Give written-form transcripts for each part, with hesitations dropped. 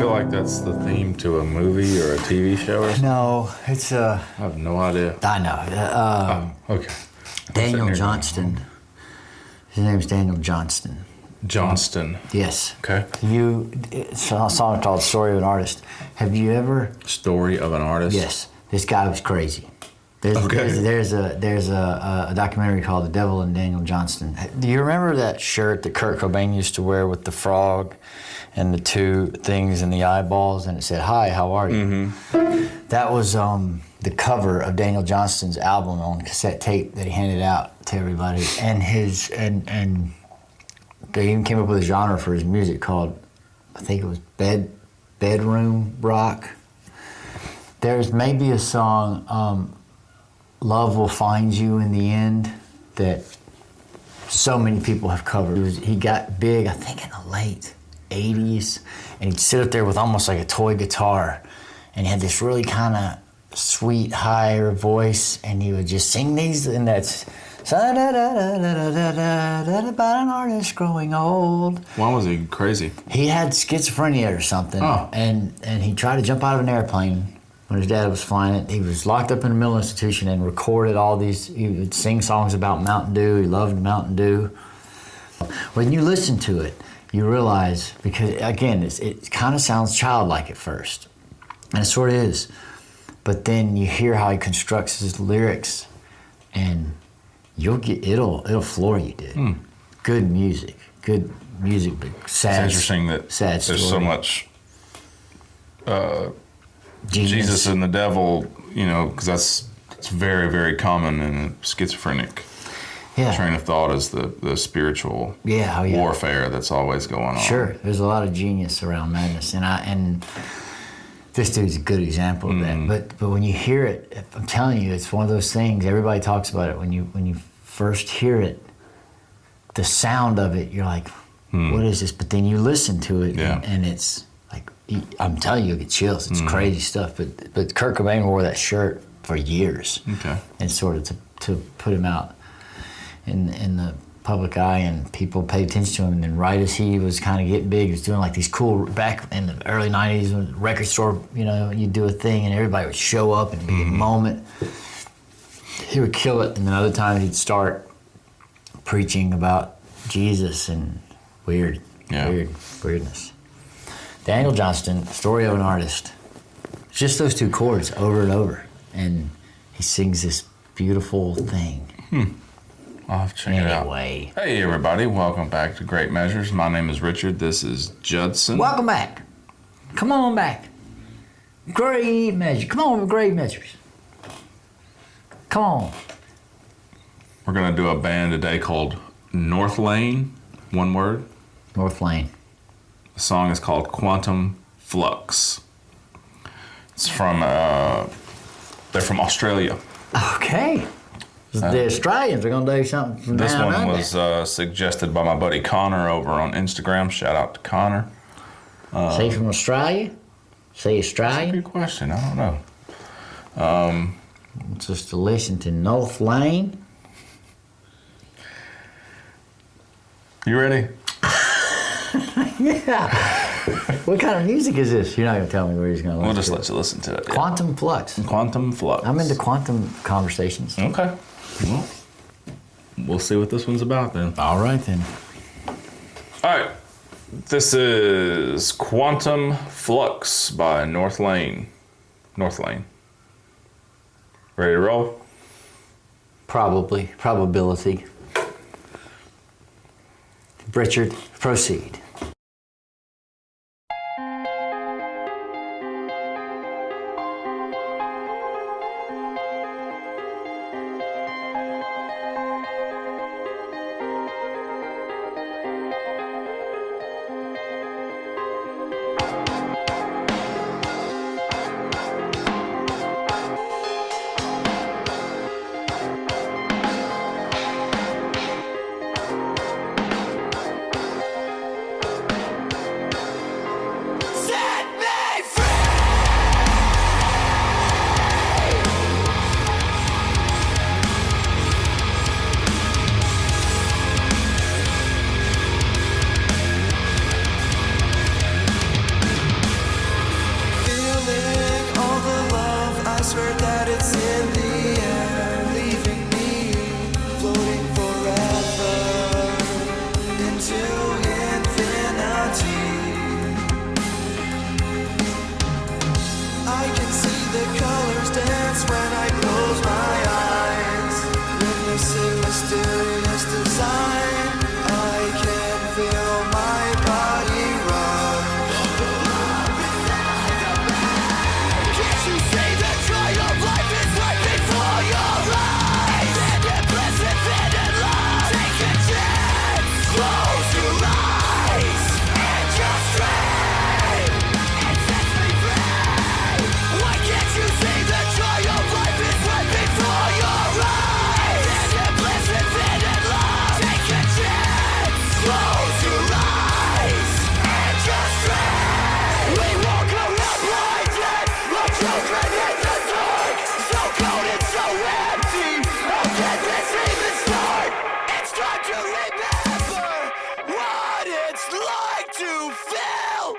feel like that's the theme to a movie or a TV show or something. No, it's I have no idea. I know. Okay. Daniel Johnston. His name is Daniel Johnston. Johnston. Yes. Okay. It's a song called "Story of an Artist." Have you ever? Story of an artist? Yes. This guy was crazy. There's a documentary called "The Devil and Daniel Johnston." Do you remember that shirt that Kurt Cobain used to wear with the frog and the two things in the eyeballs, and it said, "Hi, how are you?" Mm-hmm. That was the cover of Daniel Johnston's album on cassette tape that he handed out to everybody, and they even came up with a genre for his music called, I think it was bedroom rock. There's maybe a song, Love Will Find You in the End, that so many people have covered. He got big, I think in the late 80s, and he'd sit up there with almost like a toy guitar, and he had this really kind of sweet, higher voice, and he would just sing these, and that's about an artist growing old. Why was he crazy? He had schizophrenia or something, and he tried to jump out of an airplane when his dad was flying it. He was locked up in a mental institution and recorded all these. He would sing songs about Mountain Dew. He loved Mountain Dew. When you listen to it, you realize, because again, it kind of sounds childlike at first, and it sort of is, but then you hear how he constructs his lyrics, and it'll floor you, dude. Good music, but sad. It's interesting that sad there's story. so much Jesus and the devil, because it's very, very common in a schizophrenic train of thought, is the spiritual warfare that's always going on. Sure, there's a lot of genius around madness, and this dude's a good example of that. But when you hear it, I'm telling you, it's one of those things. Everybody talks about it. When you first hear it, the sound of it, you're like, "What is this?" But then you listen to it, and it's like, I'm telling you, you get chills. It's crazy stuff. But Kurt Cobain wore that shirt for years, and sort of to put him out in the public eye, and people paid attention to him. And then right as he was kind of getting big, he was doing like these cool, back in the early 90s, when the record store, you'd do a thing and everybody would show up and it'd be a moment. He would kill it, and then other times he'd start preaching about Jesus and weirdness. Daniel Johnston, Story of an Artist. It's just those two chords over and over, and he sings this beautiful thing. I'll have to check it out. Anyway. Hey everybody, welcome back to Great Measures. My name is Richard, this is Judson. Welcome back. Come on back. Great Measures. Come on, Great Measures. Come on. We're going to do a band today called Northlane, one word. Northlane. The song is called Quantum Flux. It's from, they're from Australia. Okay. The Australians are going to do something from This down one under. was suggested by my buddy Connor over on Instagram. Shout out to Connor. Is he from Australia? Is he Australian? Good question. I don't know. Just to listen to Northlane. You ready? Yeah. What kind of music is this? You're not going to tell me where he's going to listen We'll just to let you listen to it. Quantum Flux. Quantum Flux. I'm into quantum conversations. Okay. Well, we'll see what this one's about then. All right, then. All right. This is Quantum Flux by Northlane. Ready to roll? Probability. Richard, proceed. remember what it's like to feel.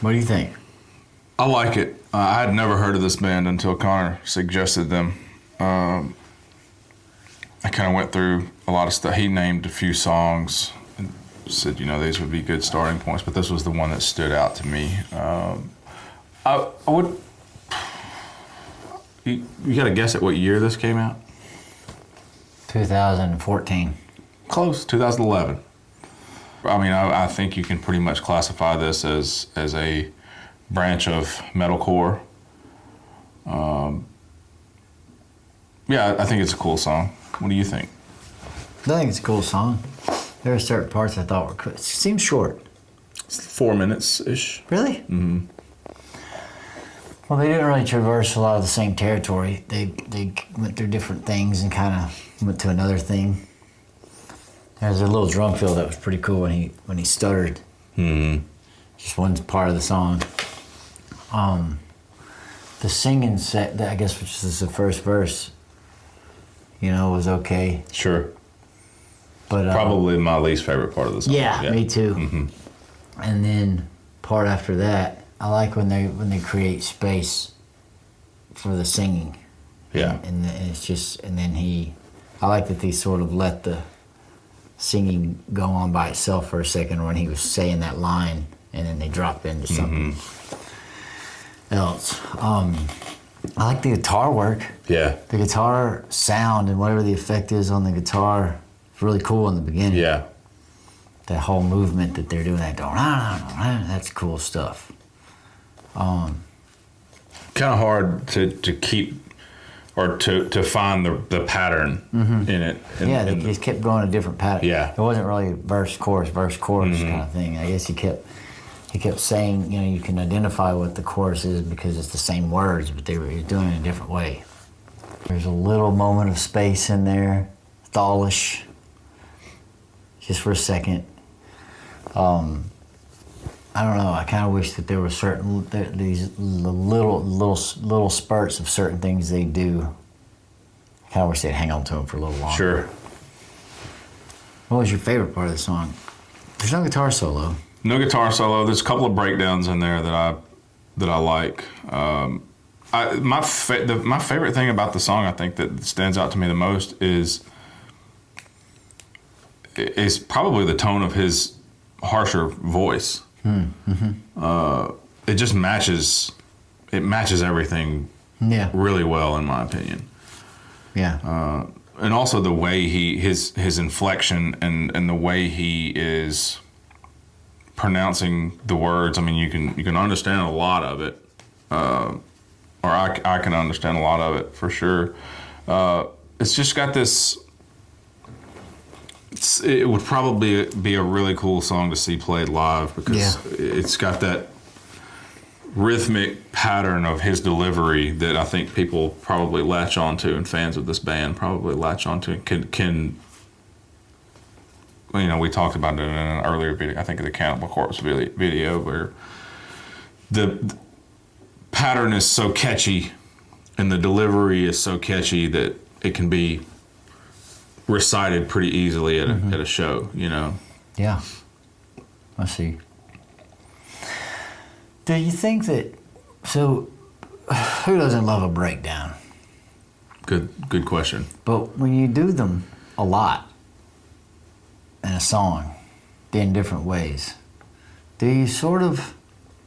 What do you think? I like it. I had never heard of this band until Connor suggested them. I kind of went through a lot of stuff. He named a few songs and said, these would be good starting points, but this was the one that stood out to me. I would. You got to guess at what year this came out? 2014. Close. 2011. I mean, I think you can pretty much classify this as a branch of metalcore. Yeah, I think it's a cool song. What do you think? I think it's a cool song. There are certain parts I thought were cool. It seems short. It's 4 minutes-ish. Really? Mm-hmm. Well, they didn't really traverse a lot of the same territory. They went through different things and kind of went to another thing. There's a little drum fill that was pretty cool when he stuttered. Mm-hmm. Just one part of the song. The singing set, I guess, which is the first verse, was okay. Sure. But probably my least favorite part of the song. Yeah, me too. Mm-hmm. And then part after that, I like when they create space for the singing. Yeah. And it's just, and then I like that they sort of let the singing go on by itself for a second when he was saying that line, and then they drop into something else. I like the guitar work. Yeah. The guitar sound and whatever the effect is on the guitar is really cool in the beginning. Yeah. That whole movement that they're doing, that's cool stuff. Kind of hard to keep or to find the pattern in it. They just kept going a different pattern. Yeah. It wasn't really verse, chorus kind of thing. I guess he kept saying, you can identify what the chorus is because it's the same words, but they were doing it a different way. There's a little moment of space in there, thallish, just for a second. I don't know. I kind of wish that there were these little spurts of certain things they do. I kind of wish they'd hang on to them for a little longer. Sure. What was your favorite part of the song? There's no guitar solo. No guitar solo. There's a couple of breakdowns in there that I like. My favorite thing about the song, I think, that stands out to me the most is probably the tone of his harsher voice. It just matches everything really well, in my opinion. Yeah. And also the way his inflection and the way he is pronouncing the words. I mean, you can understand a lot of it, or I can understand a lot of it for sure. It's just got this. It would probably be a really cool song to see played live because it's got that rhythmic pattern of his delivery that I think people probably latch onto, and fans of this band probably latch onto. Can we talked about it in an earlier video, I think the Cannibal Corpse video, where the pattern is so catchy and the delivery is so catchy that it can be recited pretty easily at a show, Yeah, I see. Do you think that, so who doesn't love a breakdown? Good question. But when you do them a lot in a song, in different ways, do you sort of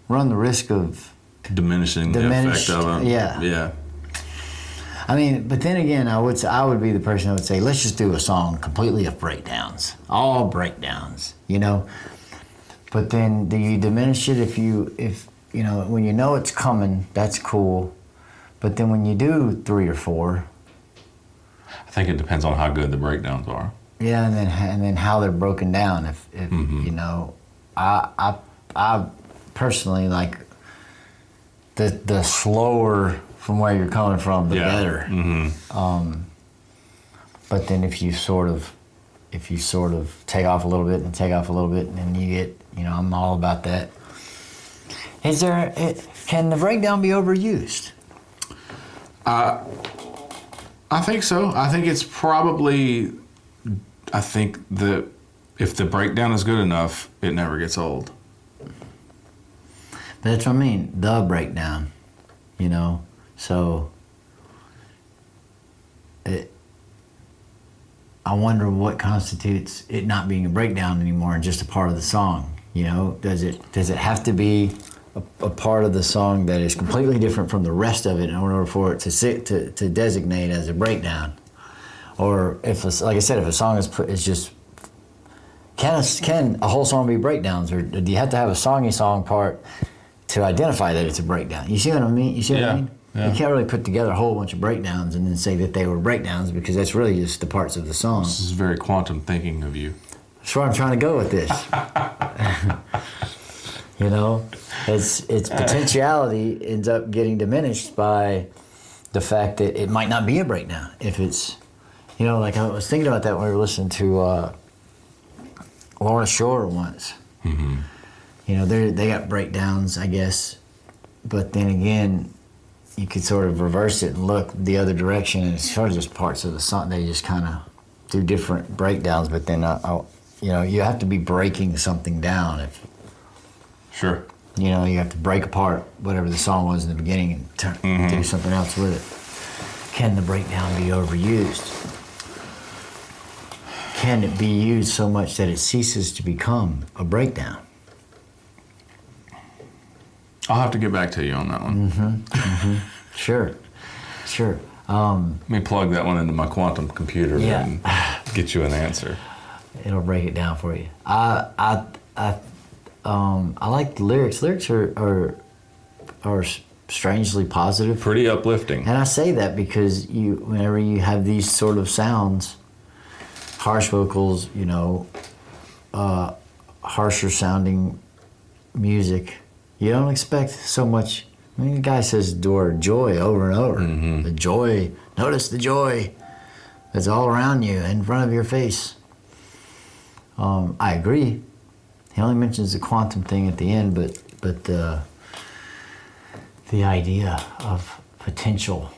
run the risk of diminishing the effect of them? Yeah. I mean, but then again, I would be the person that would say, let's just do a song completely of breakdowns, all breakdowns, But then, do you diminish it if when you know it's coming, that's cool. But then when you do 3 or 4, I think it depends on how good the breakdowns are. Yeah, and then how they're broken down. If I personally like the slower from where you're coming from, the better. Mm-hmm. But then if you sort of take off a little bit and take off a little bit, and then you get, I'm all about that. Can the breakdown be overused? I think so. I think it's probably. I think that if the breakdown is good enough, it never gets old. But that's what I mean. The breakdown, So I wonder what constitutes it not being a breakdown anymore and just a part of the song. Does it have to be a part of the song that is completely different from the rest of it in order for it to designate as a breakdown? Or if like I said, if a song is just can a whole song be breakdowns, or do you have to have a songy song part to identify that it's a breakdown? You see what I mean? Yeah. You can't really put together a whole bunch of breakdowns and then say that they were breakdowns, because that's really just the parts of the song. This is very quantum thinking of you. That's where I'm trying to go with this. Its potentiality ends up getting diminished by the fact that it might not be a breakdown. If it's, like I was thinking about that when we were listening to Lorna Shore once. Mm-hmm. They got breakdowns, I guess, but then again, you could sort of reverse it and look the other direction, and it's sort of just parts of the song. They just kind of do different breakdowns, but then you have to be breaking something down. Sure. You have to break apart whatever the song was in the beginning and do something else with it. Can the breakdown be overused? Can it be used so much that it ceases to become a breakdown? I'll have to get back to you on that one. Mm-hmm. Mm-hmm. Sure. Let me plug that one into my quantum computer and get you an answer. It'll break it down for you. I like the lyrics. Lyrics are strangely positive. Pretty uplifting. And I say that because whenever you have these sort of sounds, harsh vocals, harsher sounding music, you don't expect so much. I mean, the guy says the word joy over and over. Mm-hmm. The joy, notice the joy that's all around you, in front of your face. I agree. He only mentions the quantum thing at the end, but the idea of potential.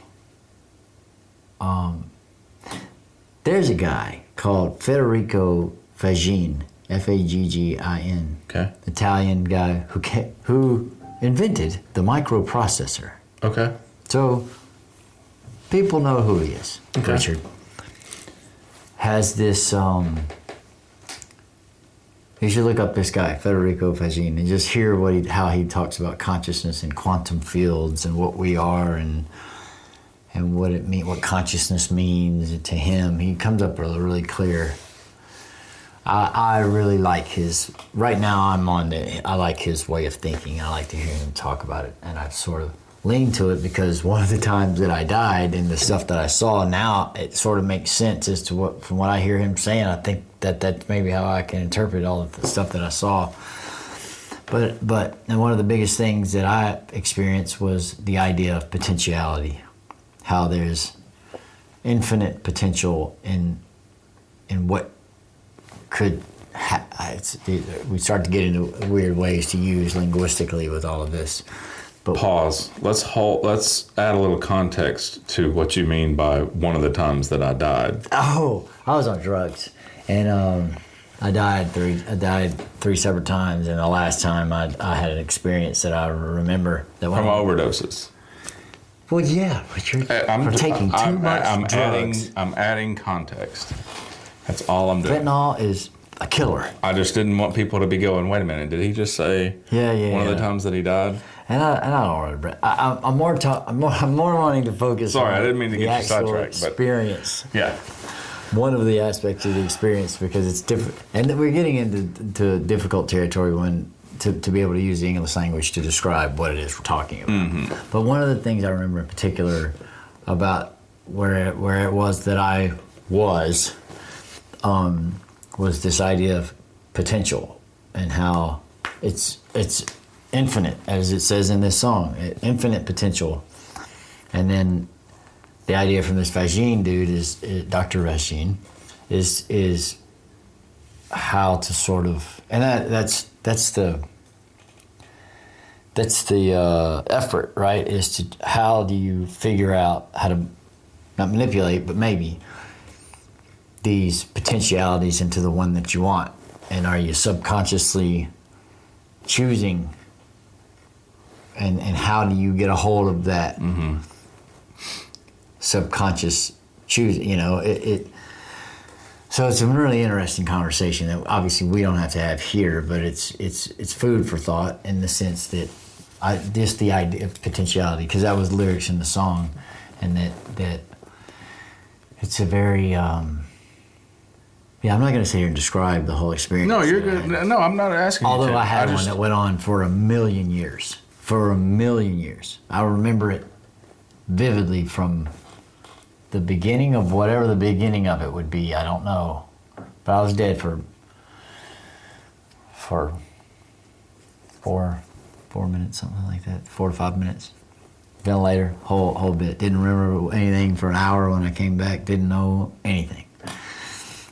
There's a guy called Federico Faggin, Faggin. Okay. Italian guy who invented the microprocessor. Okay. So people know who he is. Okay. Richard has this. You should look up this guy, Federico Faggin, and just hear how he talks about consciousness and quantum fields and what we are, and and what consciousness means to him. He comes up really, really clear. I really like his. Right now, I like his way of thinking. I like to hear him talk about it, and I've sort of leaned to it because one of the times that I died and the stuff that I saw now, it sort of makes sense as to from what I hear him saying. I think that's maybe how I can interpret all of the stuff that I saw. And one of the biggest things that I experienced was the idea of potentiality, how there's infinite potential in what could. We start to get into weird ways to use linguistically with all of this. But pause. Let's add a little context to what you mean by one of the times that I died. Oh, I was on drugs, and I died three separate times, and the last time I had an experience that I remember that from overdoses. Well, yeah, but you're taking too much drugs. I'm adding context. That's all I'm doing. Fentanyl is a killer. I just didn't want people to be going, wait a minute, did he just say one of the times that he died? And I don't want to. I'm more wanting to focus. Sorry, on I didn't mean to the get you actual sidetracked. Experience. But yeah. One of the aspects of the experience, because it's different, and we're getting into difficult territory to be able to use the English language to describe what it is we're talking about. Mm-hmm. But one of the things I remember in particular about where it was that I was this idea of potential and how it's infinite, as it says in this song, infinite potential. And then the idea from this Vagine dude is Dr. Vagine is how to sort of, and that's the effort, right? Is to how do you figure out how to not manipulate, but maybe these potentialities into the one that you want, and are you subconsciously choosing, and how do you get a hold of that? Mm-hmm. Subconscious choosing, so it's a really interesting conversation that obviously we don't have to have here, but it's food for thought in the sense that just the idea of potentiality, because that was lyrics in the song, and that it's a very I'm not going to sit here and describe the whole experience. No, you're good. No, I'm not asking. Although you to. I had one that went on for a million years. I remember it vividly from the beginning of whatever the beginning of it would be. I don't know, but I was dead for 4 minutes, something like that, 4 to 5 minutes. Ventilator, whole bit. Didn't remember anything for an hour when I came back. Didn't know anything,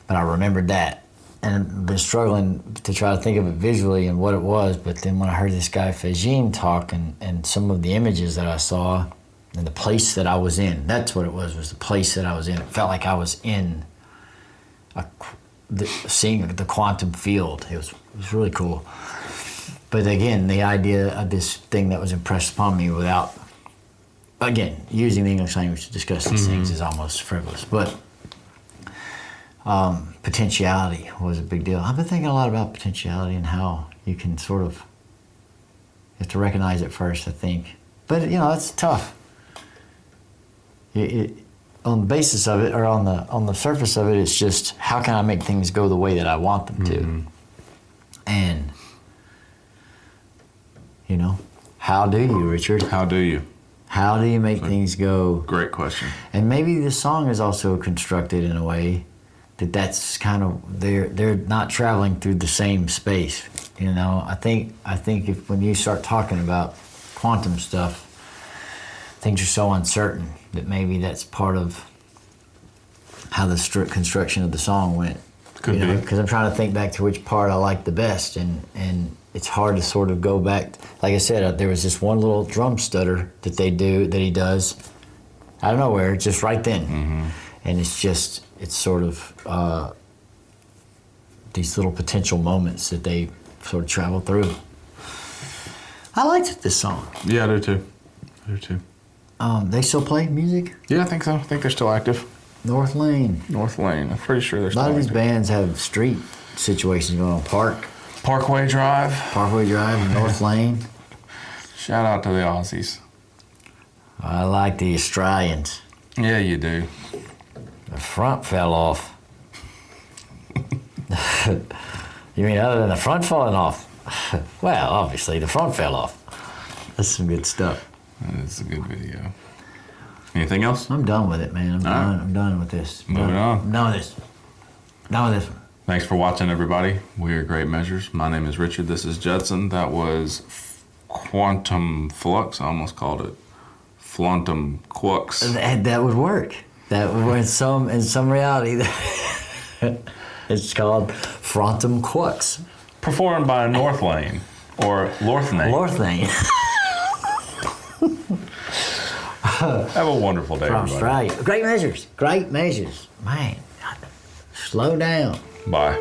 but I remembered that. And I've been struggling to try to think of it visually and what it was. But then when I heard this guy Fagine talk and some of the images that I saw and the place that I was in, that's what it was the place that I was in. It felt like I was in seeing the quantum field. It was really cool. But again, the idea of this thing that was impressed upon me without, again, using the English language to discuss these things is almost frivolous. But potentiality was a big deal. I've been thinking a lot about potentiality and how you can sort of, you have to recognize it first, I think. But, it's tough. On the basis of it, or on the surface of it, it's just, how can I make things go the way that I want them to? And, how do you, Richard? How do you? How do you make things go? Great question. And maybe this song is also constructed in a way that's kind of, they're not traveling through the same space. I think if when you start talking about quantum stuff, things are so uncertain that maybe that's part of how the construction of the song went. Could be. Because I'm trying to think back to which part I like the best, and it's hard to sort of go back. Like I said, there was this one little drum stutter that he does out of nowhere, just right then. And it's sort of these little potential moments that they sort of travel through. I liked this song. Yeah, I do too. They still play music? Yeah, I think so. I think they're still active. Northlane. I'm pretty sure they're still active. A lot of these bands have street situations going on. Parkway Drive, Northlane. Shout out to the Aussies. I like the Australians. Yeah, you do. The front fell off. You mean other than the front falling off? Well, obviously the front fell off. That's some good stuff. That's a good video. Anything else? I'm done with it, man. I'm done with this. Moving on. I'm done with this. Done with this one. Thanks for watching, everybody. We are Great Measures. My name is Richard. This is Judson. That was Quantum Flux. I almost called it Fluntum Quux. That would work. That would, in some reality, it's called Frontum Quux. Performed by Northlane or Northlane. Northlane. Have a wonderful day, From everybody. Australia. Great Measures. Great Measures. Man, slow down. Bye.